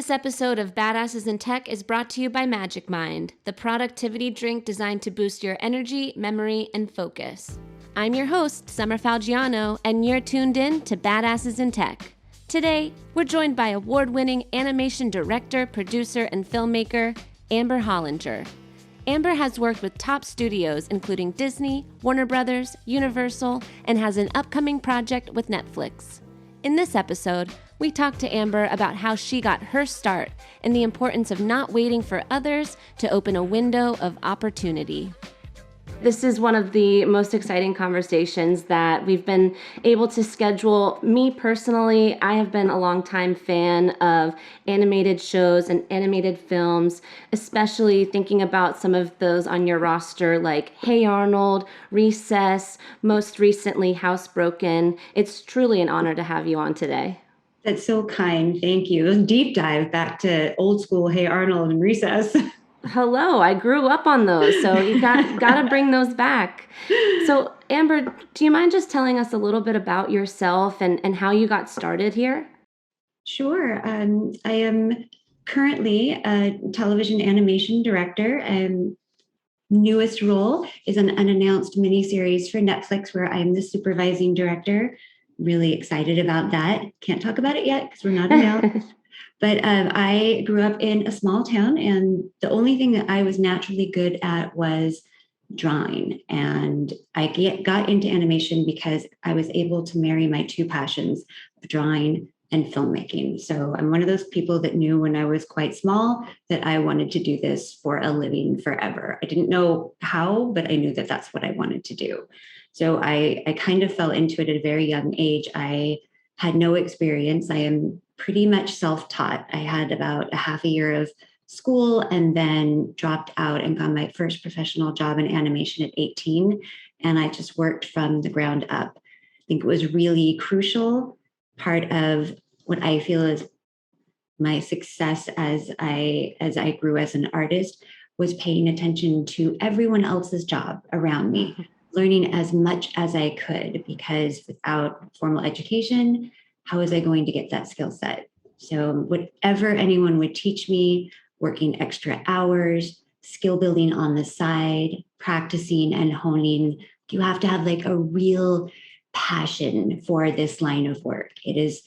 This episode of Badasses in Tech is brought to you by Magic Mind, the productivity drink designed to boost your energy, memory, and focus. I'm your host, Summer Falgiano, and you're tuned in to Badasses in Tech. Today, we're joined by award-winning animation director, producer, and filmmaker, Amber Hollinger. Amber has worked with top studios including Disney, Warner Brothers, Universal, and has an upcoming project with Netflix. In this episode, we talked to Amber about how she got her start and the importance of not waiting for others to open a window of opportunity. This is one of the most exciting conversations that we've been able to schedule. Me personally, I have been a longtime fan of animated shows and animated films, especially thinking about some of those on your roster like Hey Arnold, Recess, most recently Housebroken. It's truly an honor to have you on today. That's so kind. Thank you. Deep dive back to old school Hey Arnold and Recess. Hello, I grew up on those, so you got to bring those back. So, Amber, do you mind just telling us a little bit about yourself and how you got started here? Sure. I am currently a television animation director, and newest role is an unannounced miniseries for Netflix where I'm the supervising director. Really excited about that. Can't talk about it yet because we're not announced. But I grew up in a small town, and the only thing that I was naturally good at was drawing. And I got into animation because I was able to marry my two passions of drawing and filmmaking. So I'm one of those people that knew when I was quite small that I wanted to do this for a living forever. I didn't know how, but I knew that that's what I wanted to do. So I kind of fell into it at a very young age. I had no experience. I am pretty much self-taught. I had about a half a year of school and then dropped out and got my first professional job in animation at 18. And I just worked from the ground up. I think it was really crucial. Part of what I feel is my success as I grew as an artist was paying attention to everyone else's job around me, learning as much as I could, because without formal education, how was I going to get that skill set? So whatever anyone would teach me, working extra hours, skill building on the side, practicing and honing, you have to have like a real passion for this line of work. It is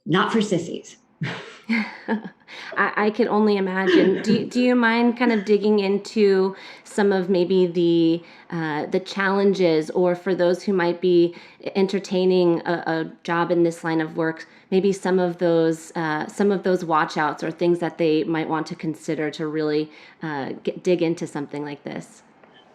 not for sissies. I can only imagine. Do you mind kind of digging into some of maybe the challenges, or for those who might be entertaining a job in this line of work, maybe some of those watch outs or things that they might want to consider to really dig into something like this?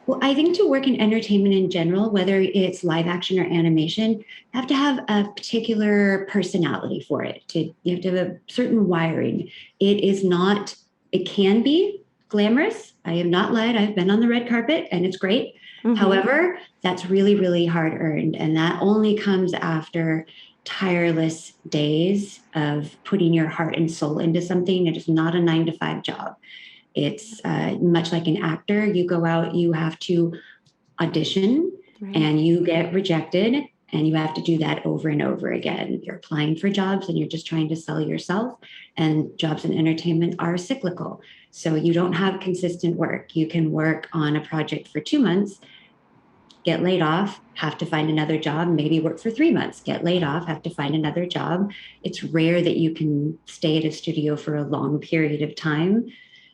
Well, I think to work in entertainment in general, whether it's live action or animation, you have to have a particular personality for it. You have to have a certain wiring. It can be glamorous. I am not lied. I've been on the red carpet and it's great. Mm-hmm. However, that's really, really hard earned. And that only comes after tireless days of putting your heart and soul into something. It is not a 9-to-5 job. It's much like an actor. You go out, you have to audition, right, and you get rejected, and you have to do that over and over again. You're applying for jobs and you're just trying to sell yourself, and jobs in entertainment are cyclical. So you don't have consistent work. You can work on a project for 2 months, get laid off, have to find another job, maybe work for 3 months, get laid off, have to find another job. It's rare that you can stay at a studio for a long period of time.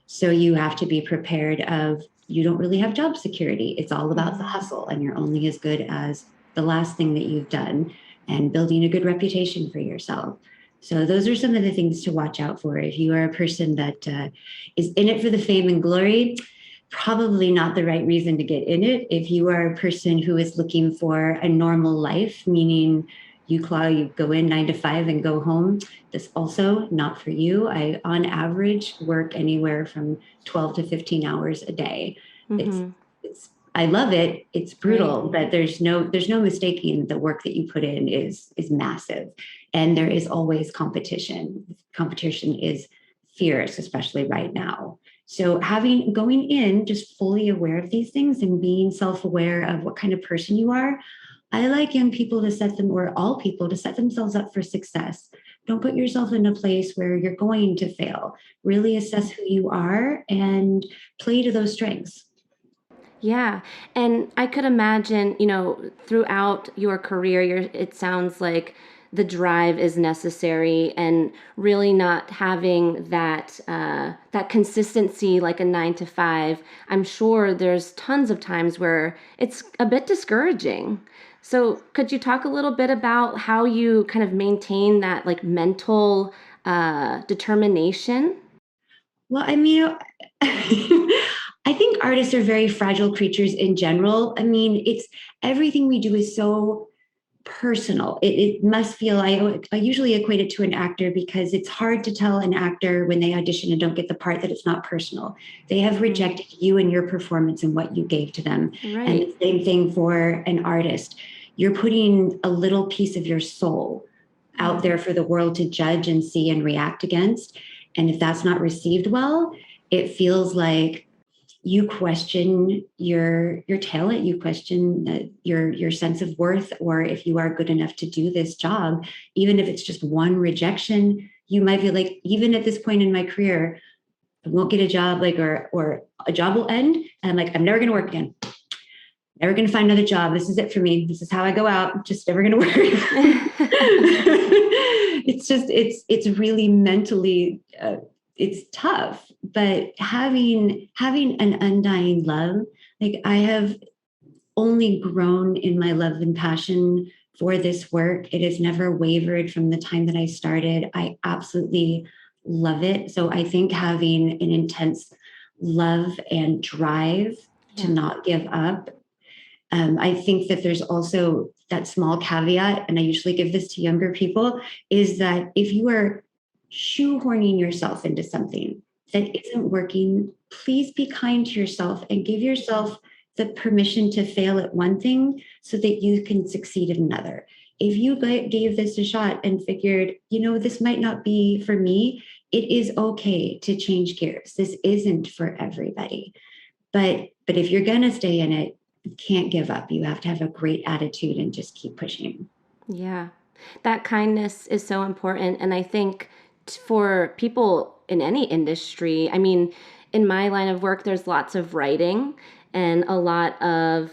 So you have to be prepared of, you don't really have job security. It's all about the hustle, and you're only as good as the last thing that you've done, and building a good reputation for yourself. So those are some of the things to watch out for. If you are a person that is in it for the fame and glory, probably not the right reason to get in it. If you are a person who is looking for a normal life, meaning you go in 9 to 5 and go home, that's also not for you. I, on average, work anywhere from 12 to 15 hours a day. Mm-hmm. I love it. It's brutal, right, but there's no mistaking the work that you put in is massive. And there is always competition. Competition is fierce, especially right now. So going in just fully aware of these things and being self-aware of what kind of person you are, I like young people to all people to set themselves up for success. don't put yourself in a place where you're going to fail. Really assess who you are and play to those strengths. Yeah. And I could imagine, throughout your career, it sounds like the drive is necessary and really not having that consistency like a 9 to 5. I'm sure there's tons of times where it's a bit discouraging. So could you talk a little bit about how you kind of maintain that like mental determination? Well, I mean, I think artists are very fragile creatures in general. I mean, it's everything we do is so personal. It must feel, I usually equate it to an actor because it's hard to tell an actor when they audition and don't get the part that it's not personal. They have rejected you and your performance and what you gave to them. And Right. the same thing for an artist. You're putting a little piece of your soul out there for the world to judge and see and react against. And if that's not received well, it feels like you question your talent, you question your sense of worth, or if you are good enough to do this job. Even if it's just one rejection, you might feel like, even at this point in my career, I won't get a job, like, or a job will end and I'm like, I'm never going to work again, never going to find another job. This is it for me. This is how I go out. Just never going to work. It's really mentally, it's tough, but having an undying love, like, I have only grown in my love and passion for this work. It has never wavered from the time that I started. I absolutely love it. So I think having an intense love and drive to not give up. I think that there's also that small caveat, and I usually give this to younger people, is that if you are shoehorning yourself into something that isn't working, please be kind to yourself and give yourself the permission to fail at one thing so that you can succeed at another. If you gave this a shot and figured, this might not be for me, it is okay to change gears. This isn't for everybody. But if you're going to stay in it, you can't give up. You have to have a great attitude and just keep pushing. Yeah. That kindness is so important. And I think for people in any industry, I mean, in my line of work, there's lots of writing and a lot of,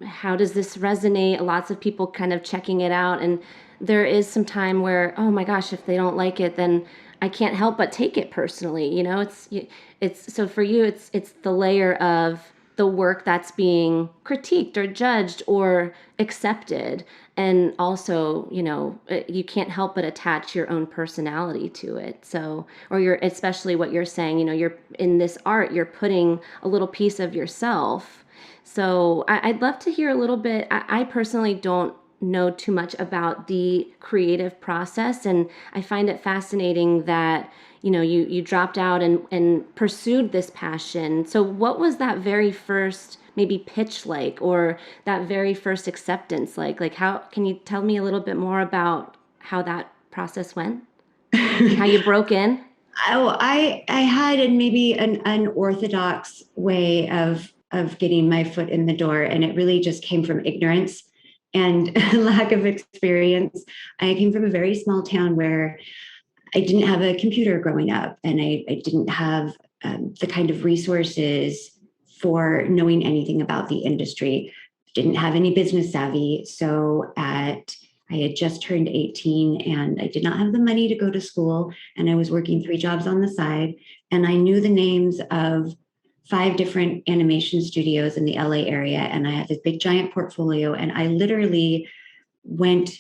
how does this resonate? Lots of people kind of checking it out. And there is some time where, oh my gosh, if they don't like it, then I can't help but take it personally. It's so for you, it's the layer of the work that's being critiqued or judged or accepted. And also, you can't help but attach your own personality to it. So, or especially what you're saying, you're in this art, you're putting a little piece of yourself. So I'd love to hear a little bit. I personally don't know too much about the creative process, and I find it fascinating that you dropped out and pursued this passion. So what was that very first maybe pitch like, or that very first acceptance like how can you tell me a little bit more about how that process went, how you broke in? Oh, I had maybe an unorthodox way of getting my foot in the door, and it really just came from ignorance and lack of experience. I came from a very small town where I didn't have a computer growing up, and I didn't have the kind of resources for knowing anything about the industry. Didn't have any business savvy. So I had just turned 18 and I did not have the money to go to school. And I was working 3 jobs on the side. And I knew the names of 5 different animation studios in the LA area. And I had this big giant portfolio. And I literally went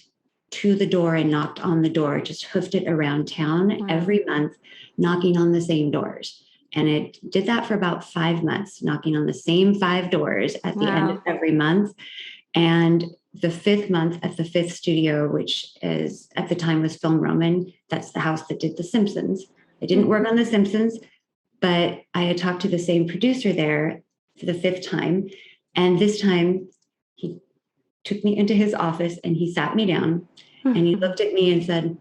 to the door and knocked on the door, just hoofed it around town every month, knocking on the same doors. And it did that for about 5 months, knocking on the same 5 doors at the end of every month. And the 5th month at the 5th studio, which is at the time was Film Roman, that's the house that did The Simpsons. I didn't work on The Simpsons, but I had talked to the same producer there for the 5th time. And this time he took me into his office and he sat me down and he looked at me and said,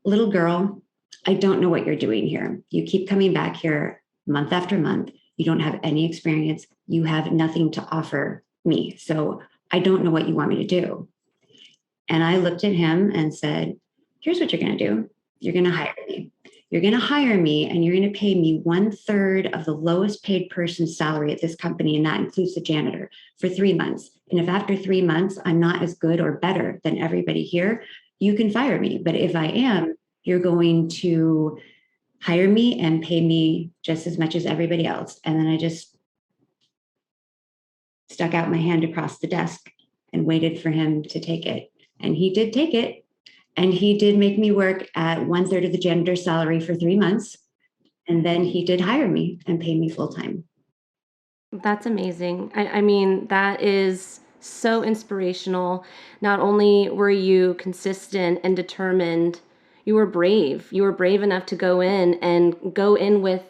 "Little girl, I don't know what you're doing here. You keep coming back here month after month. You don't have any experience. You have nothing to offer me. So I don't know what you want me to do." And I looked at him and said, here's what you're going to do. You're going to hire me. You're going to hire me and you're going to pay me 1/3 of the lowest paid person's salary at this company. And that includes the janitor for 3 months. And if after 3 months, I'm not as good or better than everybody here, you can fire me. But if I am, you're going to hire me and pay me just as much as everybody else. And then I just stuck out my hand across the desk and waited for him to take it. And he did take it. And he did make me work at 1/3 of the janitor's salary for 3 months. And then he did hire me and pay me full time. That's amazing. I mean, that is so inspirational. Not only were you consistent and determined, you were brave. You were brave enough to go in with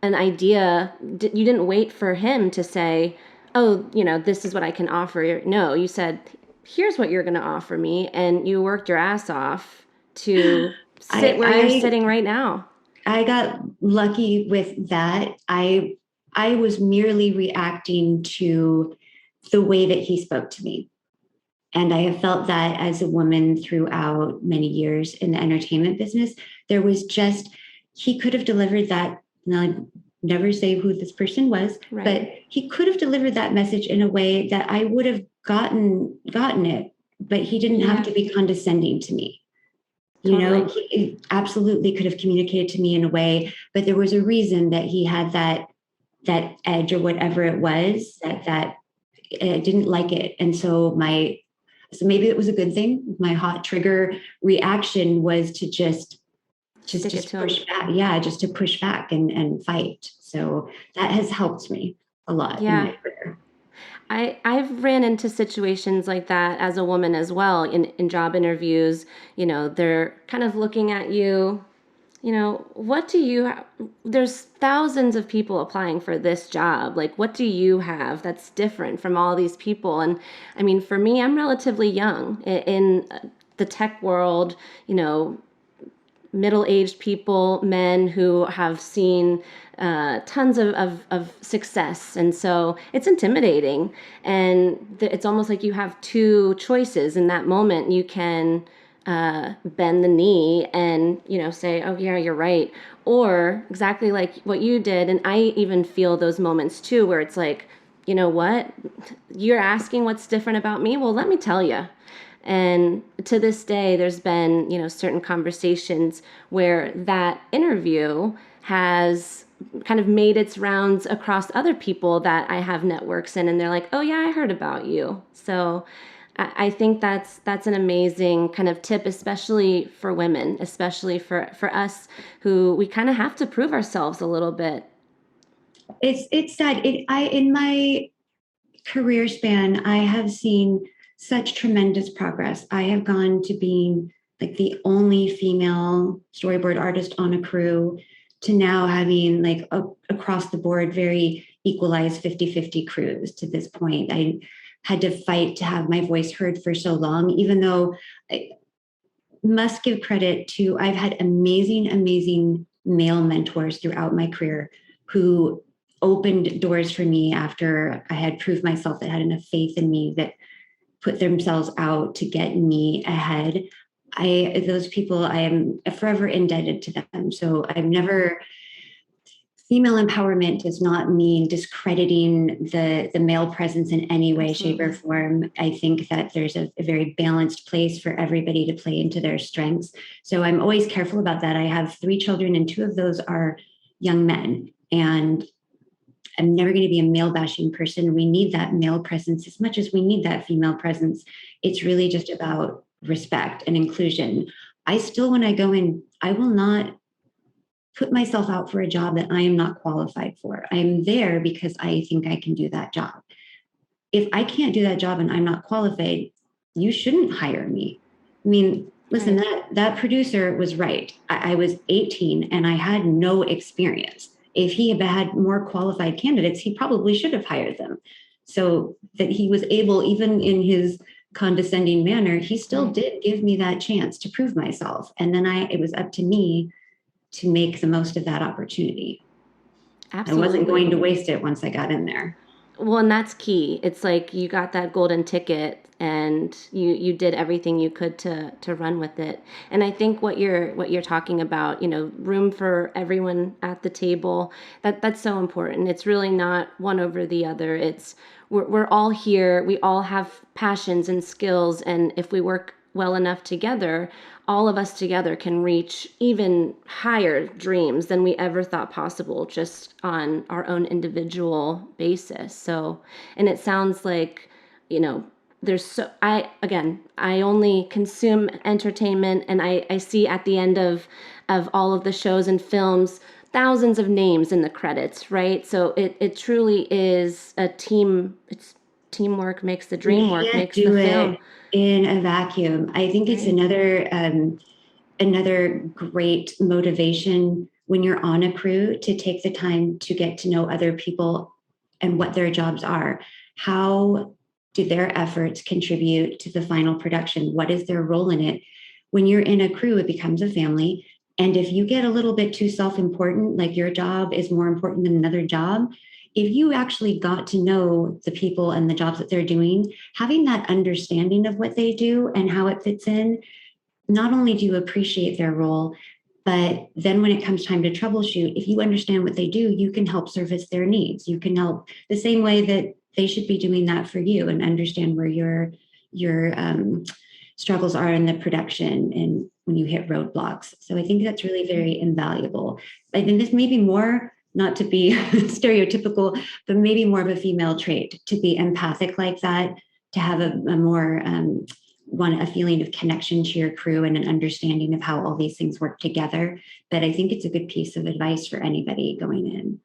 an idea. You didn't wait for him to say, oh, this is what I can offer. No, you said, here's what you're going to offer me. And you worked your ass off to sit where you're sitting right now. I got lucky with that. I was merely reacting to the way that he spoke to me. And I have felt that as a woman throughout many years in the entertainment business, there was just, he could have delivered that. Now, I'd never say who this person was, right, but he could have delivered that message in a way that I would have gotten it, but he didn't have to be condescending to me. Totally. He absolutely could have communicated to me in a way, but there was a reason that he had that edge or whatever it was that I didn't like it. And so maybe it was a good thing. My hot trigger reaction was to just push back. Yeah, just to push back and fight. So that has helped me a lot in my career. I've ran into situations like that as a woman as well in job interviews. They're kind of looking at you, there's thousands of people applying for this job. Like, what do you have that's different from all these people? And I mean, for me, I'm relatively young in the tech world, middle-aged people, men who have seen tons of success. And so it's intimidating. And it's almost like you have two choices in that moment. You can bend the knee and, say, oh, yeah, you're right. Or exactly like what you did. And I even feel those moments too, where it's like, you know what? You're asking what's different about me? Well, let me tell you. And to this day, there's been, certain conversations where that interview has kind of made its rounds across other people that I have networks in, and they're like, oh yeah, I heard about you. So I think that's an amazing kind of tip, especially for women, especially for us who we kind of have to prove ourselves a little bit. It's sad. In my career span, I have seen such tremendous progress. I have gone to being like the only female storyboard artist on a crew to now having like across the board, very equalized 50-50 crews to this point. I had to fight to have my voice heard for so long, even though I must give credit to, I've had amazing male mentors throughout my career who opened doors for me after I had proved myself, that had enough faith in me, that put themselves out to get me ahead. Those people, I am forever indebted to them. So female empowerment does not mean discrediting the male presence in any way, shape, or form. I think that there's a very balanced place for everybody to play into their strengths. So I'm always careful about that. I have 3 children and 2 of those are young men. And I'm never going to be a male bashing person. We need that male presence as much as we need that female presence. It's really just about respect and inclusion. I still, when I go in, I will not put myself out for a job that I am not qualified for. I'm there because I think I can do that job. If I can't do that job and I'm not qualified, you shouldn't hire me. I mean, listen, right. that producer was right. I was 18 and I had no experience. If he had more qualified candidates, he probably should have hired them. So that he was able, even in his condescending manner, he still did give me that chance to prove myself. And then it was up to me to make the most of that opportunity. Absolutely. I wasn't going to waste it once I got in there. Well, and that's key. It's like you got that golden ticket and you did everything you could to run with it. And I think what you're talking about, room for everyone at the table, that's so important. It's really not one over the other. It's we're all here. We all have passions and skills, and if we work well enough together, all of us together can reach even higher dreams than we ever thought possible just on our own individual basis. So, and it sounds like, you know, I only consume entertainment, and I see at the end of all of the shows and films thousands of names in the credits, right? So it truly is a team. It's teamwork makes the You dream work, can't makes the do film. it in a vacuum. I think it's Right. another great motivation when you're on a crew to take the time to get to know other people and what their jobs are. How do their efforts contribute to the final production? What is their role in it? When you're in a crew, it becomes a family. And if you get a little bit too self important, like your job is more important than another job, if you actually got to know the people and the jobs that they're doing, having that understanding of what they do and how it fits in, not only do you appreciate their role, but then when it comes time to troubleshoot, if you understand what they do, you can help service their needs. You can help the same way that they should be doing that for you, and understand where your struggles are in the production and when you hit roadblocks. So I think that's really very invaluable. I think this may be more, not to be stereotypical, but maybe more of a female trait to be empathic like that, to have a more a feeling of connection to your crew and an understanding of how all these things work together. But I think it's a good piece of advice for anybody going in.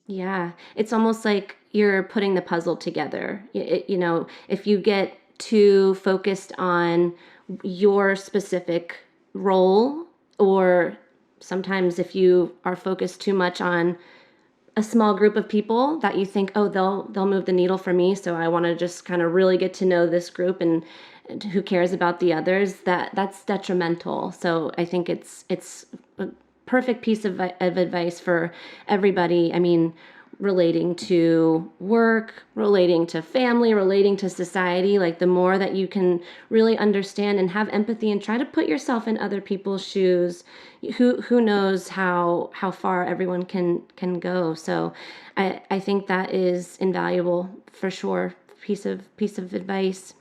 Yeah, it's almost like you're putting the puzzle together. If you get too focused on your specific role, or sometimes if you are focused too much on a small group of people that you think, oh, they'll move the needle for me, so I want to just kind of really get to know this group, and who cares about the others, that's detrimental. So I think it's a perfect piece of advice for everybody. I mean, relating to work, relating to family, relating to society, like the more that you can really understand and have empathy and try to put yourself in other people's shoes, who knows how far everyone can go. So I think that is invaluable for sure. Piece of advice.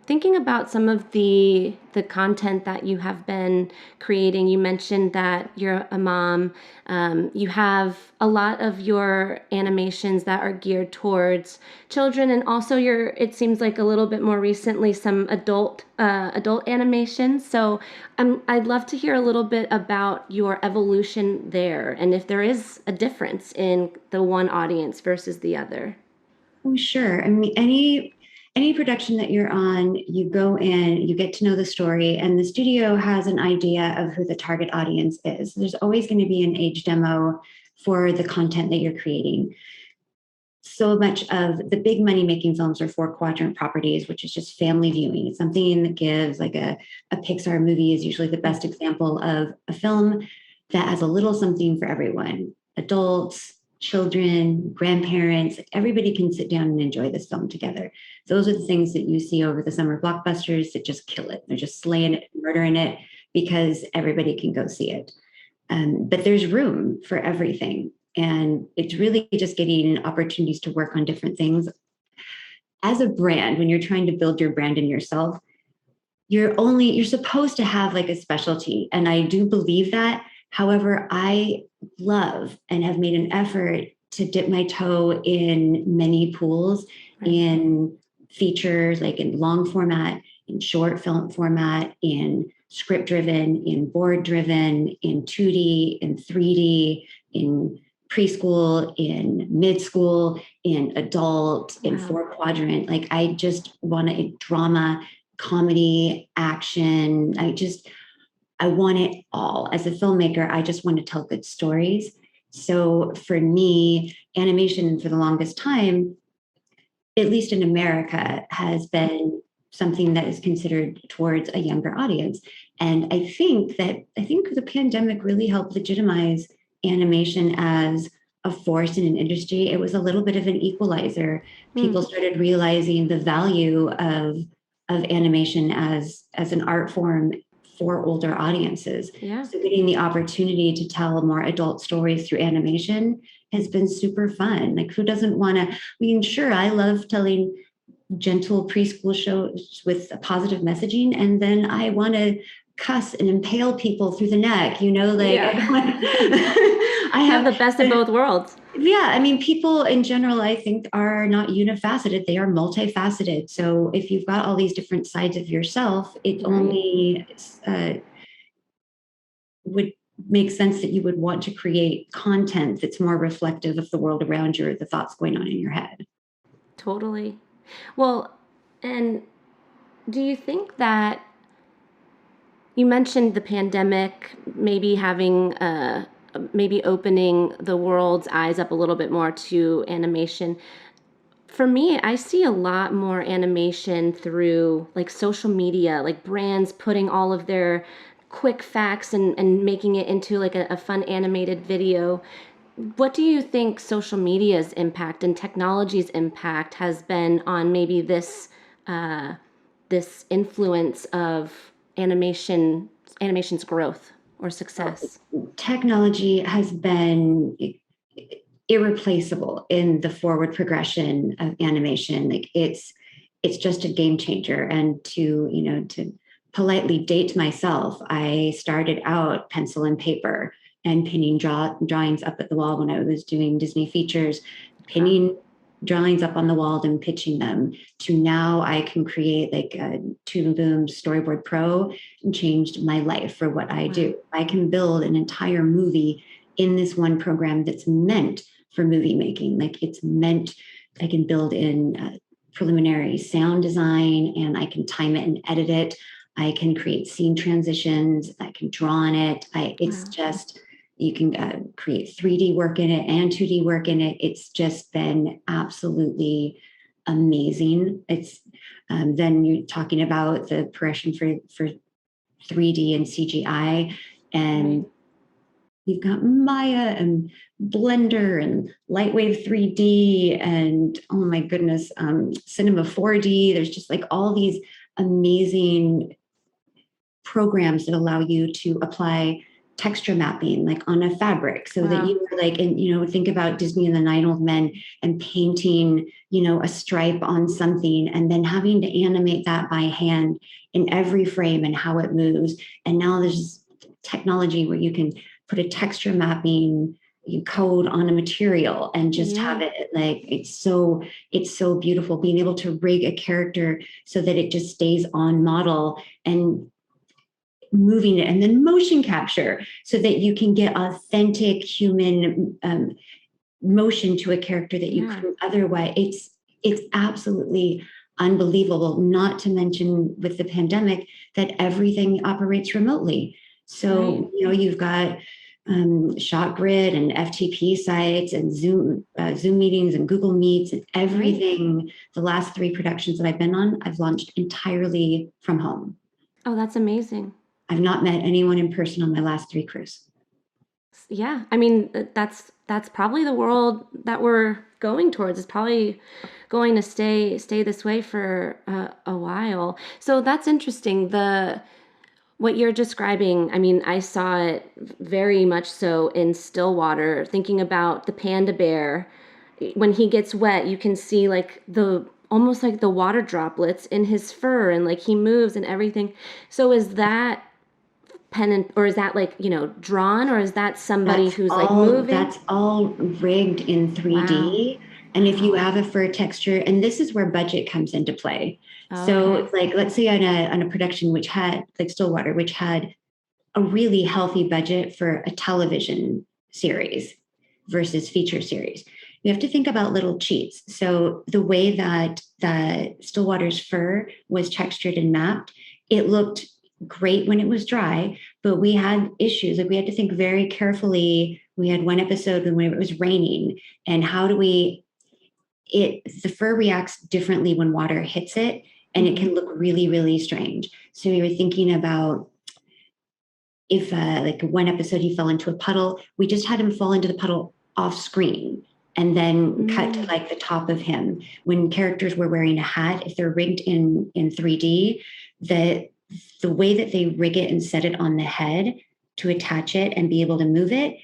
Thinking about some of the content that you have been creating, you mentioned that you're a mom. You have a lot of your animations that are geared towards children, and also it seems like a little bit more recently some adult animations. So I'd love to hear a little bit about your evolution there, and if there is a difference in the one audience versus the other. Oh, sure. I mean, any production that you're on, you go in, you get to know the story, and the studio has an idea of who the target audience is. There's always going to be an age demo for the content that you're creating. So much of the big money making films are four quadrant properties, which is just family viewing. It's something that gives, like a Pixar movie is usually the best example of a film that has a little something for everyone: adults, children, grandparents. Everybody can sit down and enjoy this film together. Those are the things that you see over the summer blockbusters that just kill it. They're just slaying it, murdering it, because everybody can go see it. But there's room for everything. And it's really just getting opportunities to work on different things. As a brand, when you're trying to build your brand in yourself, you're supposed to have like a specialty. And I do believe that. However, I love and have made an effort to dip my toe in many pools, Right. in features, like in long format, in short film format, in script driven, in board driven, in 2D, in 3D, in preschool, in mid school, in adult, in Wow. four quadrant. Like I just want a drama, comedy, action. I want it all. As a filmmaker, I just want to tell good stories. So for me, animation for the longest time, at least in America, has been something that is considered towards a younger audience. And I think the pandemic really helped legitimize animation as a force in an industry, it was a little bit of an equalizer. People started realizing the value of animation as an art form for older audiences. Yeah. So getting the opportunity to tell more adult stories through animation has been super fun. Like, who doesn't want to? I mean, sure, I love telling gentle preschool shows with a positive messaging, and then I want to cuss and impale people through the neck, like I have the best of both worlds. Yeah, I mean, people in general, I think, are not unifaceted, they are multifaceted. So if you've got all these different sides of yourself, it only would make sense that you would want to create content that's more reflective of the world around you or the thoughts going on in your head. Totally. Well, and do you think that you mentioned the pandemic maybe having maybe opening the world's eyes up a little bit more to animation? For me, I see a lot more animation through like social media, like brands putting all of their quick facts and making it into like a fun animated video. What do you think social media's impact and technology's impact has been on maybe this this influence of animation's growth or success? Technology has been irreplaceable in the forward progression of animation. Like, it's just a game changer. And to politely date myself, I started out pencil and paper and pinning drawings up at the wall when I was doing Disney features, pinning drawings up on the wall and pitching them, to now I can create like a Toon Boom Storyboard Pro, and changed my life for what I do. I can build an entire movie in this one program that's meant for movie making. Like, it's meant, I can build in preliminary sound design, and I can time it and edit it. I can create scene transitions. I can draw on it. It's just, you can create 3D work in it and 2D work in it. It's just been absolutely amazing. It's then you're talking about the progression for 3D and CGI, and you've got Maya and Blender and Lightwave 3D and, oh my goodness, Cinema 4D. There's just like all these amazing programs that allow you to apply texture mapping like on a fabric, so that you were like, and think about Disney and the Nine Old Men and painting a stripe on something and then having to animate that by hand in every frame and how it moves. And now there's technology where you can put a texture mapping code on a material and just have it like, it's so beautiful, being able to rig a character so that it just stays on model and moving it, and then motion capture so that you can get authentic human motion to a character that you couldn't otherwise. It's absolutely unbelievable, not to mention with the pandemic that everything operates remotely. So you've got ShotGrid and FTP sites and Zoom meetings and Google Meets and everything. The last 3 productions that I've been on, I've launched entirely from home. Oh, that's amazing. I've not met anyone in person on my last 3 crews. Yeah, I mean, that's probably the world that we're going towards. It's probably going to stay this way for a while. So that's interesting. What you're describing, I mean, I saw it very much so in Stillwater, thinking about the panda bear. When he gets wet, you can see like almost like the water droplets in his fur, and like he moves and everything. So is that pen or is that like drawn, or is that somebody who's like moving? That's all rigged in 3D. Wow. And if you have a fur texture, and this is where budget comes into play. So it's like, let's say on a production which had like Stillwater, which had a really healthy budget for a television series versus feature series, you have to think about little cheats. So the way that Stillwater's fur was textured and mapped, it looked great when it was dry, but we had issues. Like, we had to think very carefully. We had one episode when it was raining, and how do the fur reacts differently when water hits it, and it can look really, really strange. So we were thinking about if like one episode he fell into a puddle, we just had him fall into the puddle off screen and then cut to like the top of him. When characters were wearing a hat, if they're rigged in 3D, the way that they rig it and set it on the head to attach it and be able to move it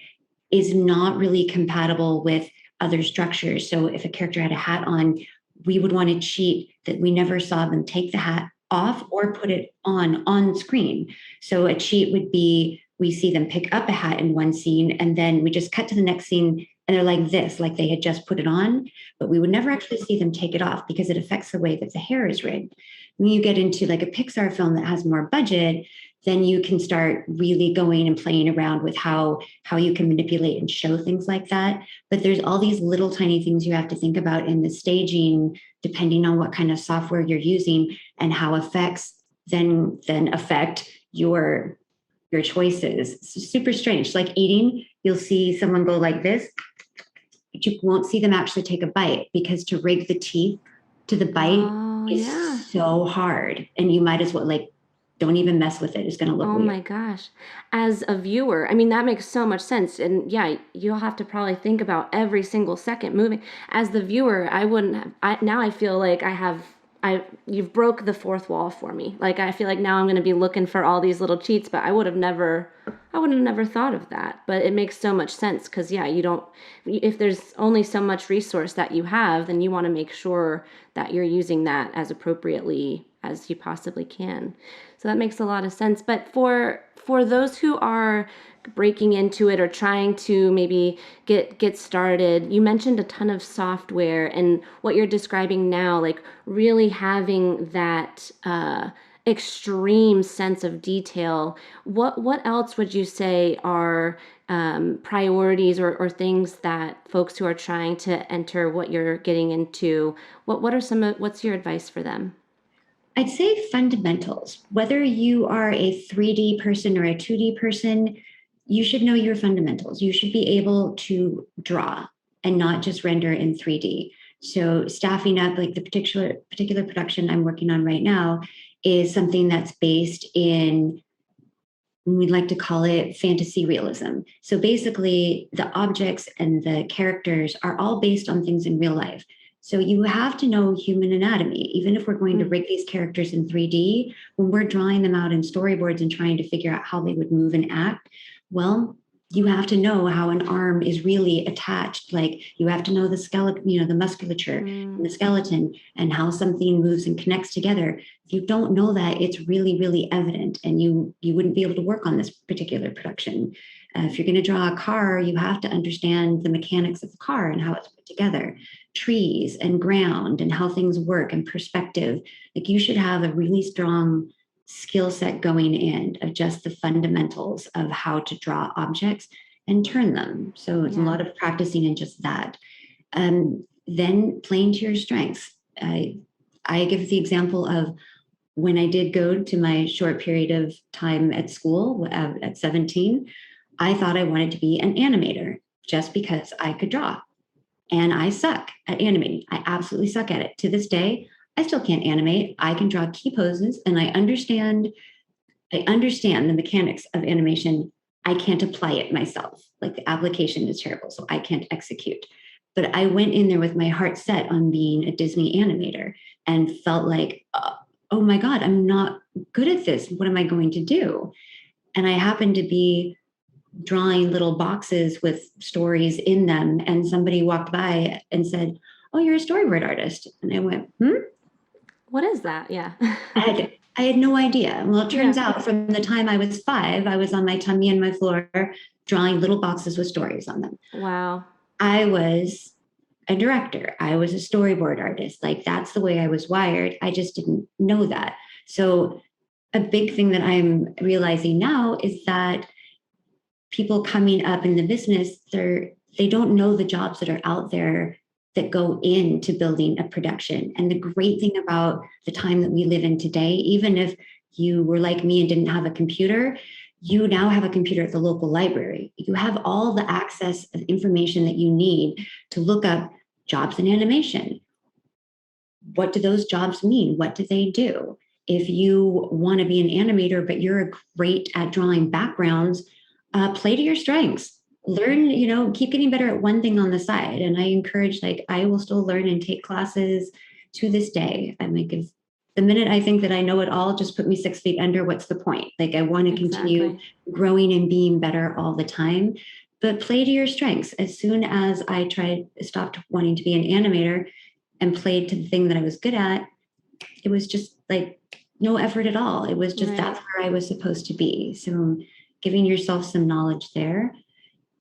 is not really compatible with other structures. So if a character had a hat on, we would want to cheat that we never saw them take the hat off or put it on screen. So a cheat would be we see them pick up a hat in one scene and then we just cut to the next scene and they're like this, like they had just put it on, but we would never actually see them take it off because it affects the way that the hair is rigged. When you get into like a Pixar film that has more budget, then you can start really going and playing around with how you can manipulate and show things like that. But there's all these little tiny things you have to think about in the staging, depending on what kind of software you're using and how effects then affect your choices. It's super strange. Like eating, you'll see someone go like this, but you won't see them actually take a bite because to rig the teeth to the bite is so hard. And you might as well like, don't even mess with it. It's going to look weird. Oh my gosh. As a viewer, I mean, that makes so much sense. And yeah, you'll have to probably think about every single second moving. As the viewer, I wouldn't have, now I feel like you've broke the fourth wall for me. Like, I feel like now I'm going to be looking for all these little cheats, but I would have never thought of that. But it makes so much sense because, yeah, if there's only so much resource that you have, then you want to make sure that you're using that as appropriately as you possibly can. So that makes a lot of sense. But for those who are breaking into it or trying to maybe get started, you mentioned a ton of software and what you're describing now, like really having that extreme sense of detail. What else would you say are priorities or things that folks who are trying to enter what you're getting into, what's your advice for them? I'd say fundamentals. Whether you are a 3D person or a 2D person, you should know your fundamentals. You should be able to draw and not just render in 3D. So staffing up, like the particular production I'm working on right now, is something that's based in, we'd like to call it fantasy realism. So basically, the objects and the characters are all based on things in real life. So you have to know human anatomy, even if we're going to rig these characters in 3D, when we're drawing them out in storyboards and trying to figure out how they would move and act, well, you have to know how an arm is really attached. Like you have to know the skeleton, the musculature and the skeleton and how something moves and connects together. If you don't know that, it's really, really evident and you wouldn't be able to work on this particular production. If you're going to draw a car, you have to understand the mechanics of the car and how it's put together, trees and ground and how things work and perspective. Like you should have a really strong skill set going in of just the fundamentals of how to draw objects and turn them. So it's a lot of practicing in just that. Then playing to your strengths. I give the example of when I did go to my short period of time at school at 17, I thought I wanted to be an animator just because I could draw. And I suck at animating. I absolutely suck at it. To this day, I still can't animate. I can draw key poses and I understand the mechanics of animation. I can't apply it myself. Like the application is terrible, so I can't execute. But I went in there with my heart set on being a Disney animator and felt like, oh my God, I'm not good at this. What am I going to do? And I happened to be drawing little boxes with stories in them. And somebody walked by and said, oh, you're a storyboard artist. And I went, What is that? Yeah. I had no idea. Well, it turns out from the time I was 5, I was on my tummy and my floor drawing little boxes with stories on them. Wow. I was a director. I was a storyboard artist. Like that's the way I was wired. I just didn't know that. So a big thing that I'm realizing now is that people coming up in the business, they don't know the jobs that are out there that go into building a production. And the great thing about the time that we live in today, even if you were like me and didn't have a computer, you now have a computer at the local library. You have all the access of information that you need to look up jobs in animation. What do those jobs mean? What do they do? If you want to be an animator, but you're great at drawing backgrounds, play to your strengths. learn, keep getting better at one thing on the side. And I encourage, like, I will still learn and take classes to this day. I'm like, if the minute I think that I know it all, just put me 6 feet under, what's the point? Like, I want to continue growing and being better all the time, but play to your strengths. As soon as I stopped wanting to be an animator and played to the thing that I was good at, it was just like no effort at all. It was just that's where I was supposed to be. So giving yourself some knowledge there.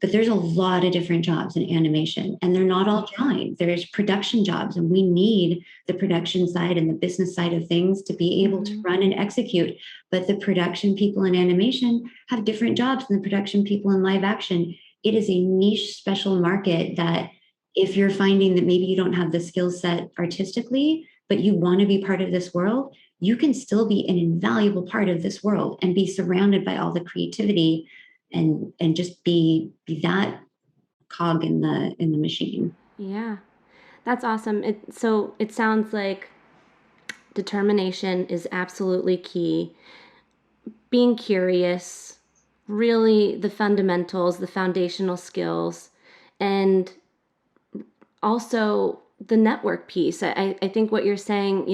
But there's a lot of different jobs in animation, and they're not all drawing. There's production jobs, and we need the production side and the business side of things to be able to run and execute. But the production people in animation have different jobs than the production people in live action. It is a niche, special market that if you're finding that maybe you don't have the skill set artistically, but you want to be part of this world, you can still be an invaluable part of this world and be surrounded by all the creativity and just be that cog in the machine. Yeah, that's awesome. So it sounds like determination is absolutely key. Being curious, really the fundamentals, the foundational skills, and also the network piece. I think what you're saying,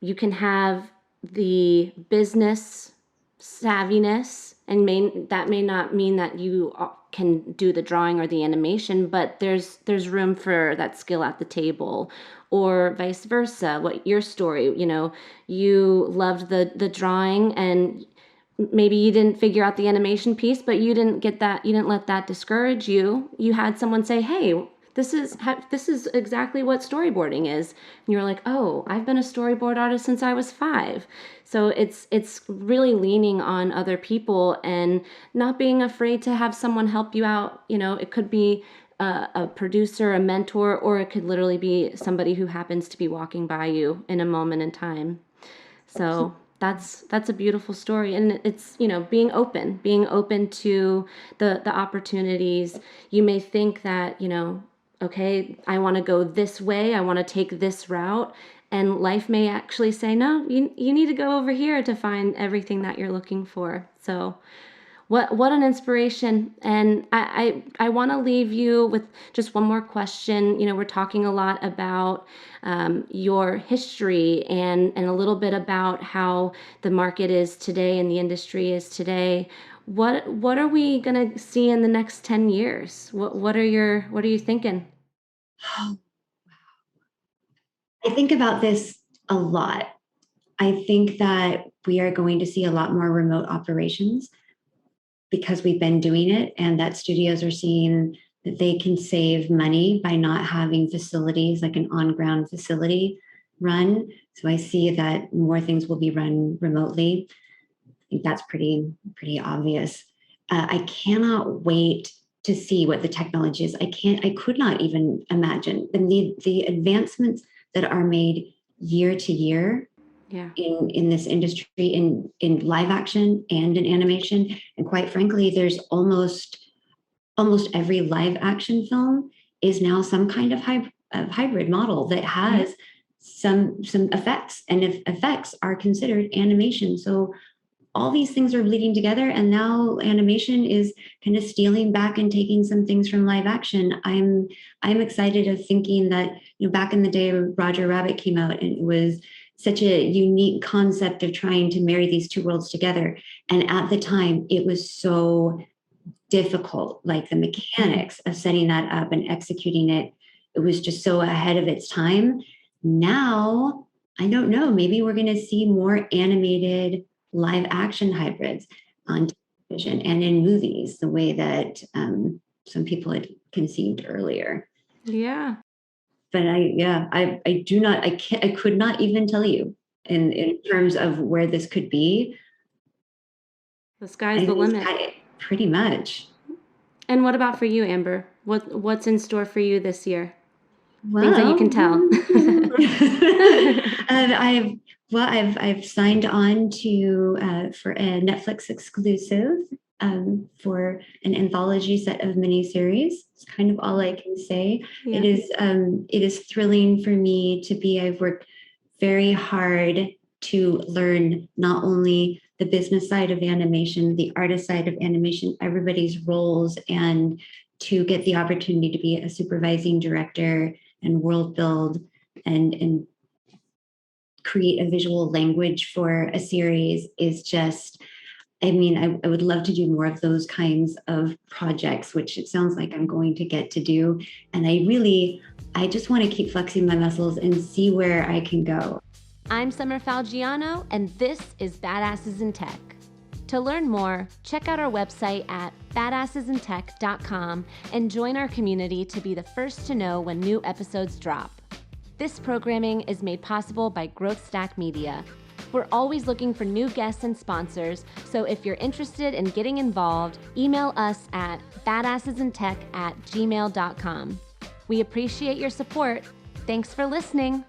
you can have the business savviness, and that may not mean that you can do the drawing or the animation, but there's room for that skill at the table, or vice versa. What your story, you loved the drawing, and maybe you didn't figure out the animation piece, but you didn't let that discourage you. You had someone say, hey, this is exactly what storyboarding is. And you're like, oh, I've been a storyboard artist since I was 5. So it's really leaning on other people and not being afraid to have someone help you out. It could be a producer, a mentor, or it could literally be somebody who happens to be walking by you in a moment in time. So that's a beautiful story. And it's, being open to the opportunities. You may think that, okay, I want to go this way, I want to take this route, and life may actually say, no, you need to go over here to find everything that you're looking for. So what an inspiration. And I want to leave you with just one more question. We're talking a lot about your history and a little bit about how the market is today and the industry is today. What are we going to see in the next 10 years? What are you thinking? I think about this a lot. I think that we are going to see a lot more remote operations because we've been doing it, and that studios are seeing that they can save money by not having facilities like an on-ground facility run. So I see that more things will be run remotely. I think that's pretty obvious. I cannot wait to see what the technology is. I could not even imagine the advancements that are made year to year. Yeah. In this industry, in live action and in animation. And quite frankly, there's almost every live action film is now some kind of hybrid model that has some effects, and if effects are considered animation. So all these things are bleeding together, and now animation is kind of stealing back and taking some things from live action. I'm excited of thinking that, back in the day, Roger Rabbit came out, and it was such a unique concept of trying to marry these two worlds together. And at the time, it was so difficult, like the mechanics of setting that up and executing it. It was just so ahead of its time. Now, I don't know, maybe we're going to see more animated live action hybrids on television and in movies, the way that some people had conceived earlier. Yeah. But I could not even tell you in terms of where this could be. The sky's the limit. Pretty much. And what about for you, Amber? What's in store for you this year? Well, things that you can tell. I've signed on to for a Netflix exclusive for an anthology set of miniseries. It's kind of all I can say. Yeah. It is thrilling for me to be. I've worked very hard to learn not only the business side of animation, the artist side of animation, everybody's roles, and to get the opportunity to be a supervising director and world build and create a visual language for a series is just, I mean, I would love to do more of those kinds of projects, which it sounds like I'm going to get to do. And I just want to keep flexing my muscles and see where I can go. I'm Summer Falgiano, and this is Badasses in Tech. To learn more, check out our website at badassesintech.com and join our community to be the first to know when new episodes drop. This programming is made possible by Growth Stack Media. We're always looking for new guests and sponsors, so if you're interested in getting involved, email us at badassesintech@gmail.com. We appreciate your support. Thanks for listening.